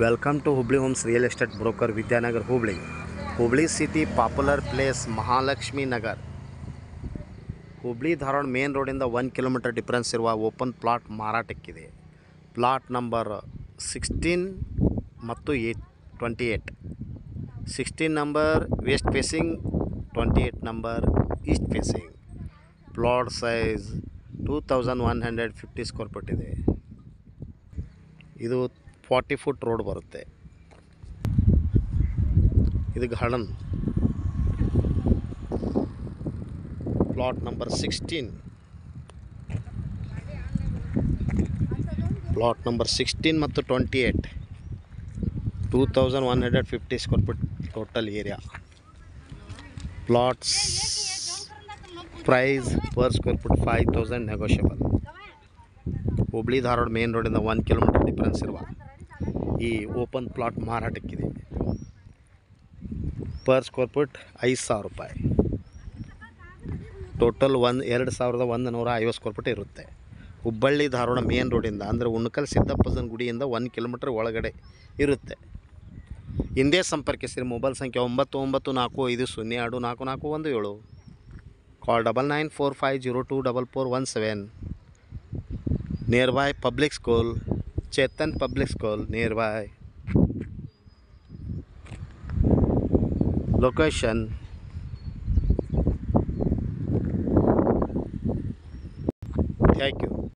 Welcome to Hubli Homes Real Estate Broker Vidyanagar Hubli. Hubli City Popular Place Mahalakshmi Nagar. Hubli Dharwad main ರೋಡಿಂದ 1 kilometre difference ಇರುವ open plot ಮಾರಾಟಕ್ಕಿದೆ. Plot number 16 ಮತ್ತು 28. 16 number west facing, 28 number east facing. Plot size 2150 square feet ಇದೆ. ಇದು 40 foot road ಬರುತ್ತೆ. ಇದು garden. Plot number 16. Plot number 16 ಮತ್ತು 28. 2150 square feet total area. Plots price per square feet 5000 negotiable. Hubli Dharwad main ರೋಡಿಂದ 1 kilometre difference ಇರುವ ಈ open plot ಮಾರಾಟಕ್ಕಿದೆ. Per square feet 5000 ರೂಪಾಯಿ. ಟೋಟಲ್ 2150 ಸ್ಕ್ವೇರ್ ಫೀಟ್ ಇರುತ್ತೆ. ಹುಬ್ಬಳ್ಳಿ ಧಾರವಾಡ ಮೇನ್ ರೋಡಿಂದ ಅಂದರೆ ಉಣಕಲ್ ಸಿದ್ದಪ್ಪನ ಗುಡಿಯಿಂದ 1 ಕಿಲೋಮೀಟರ್ ಒಳಗಡೆ ಇರುತ್ತೆ. ಹಿಂದೆ ಸಂಪರ್ಕಿಸಿರಿ. ಮೊಬೈಲ್ ಸಂಖ್ಯೆ 9945024417. Call 9945024417. Nearby public school, Chetan public school nearby. Location thank you.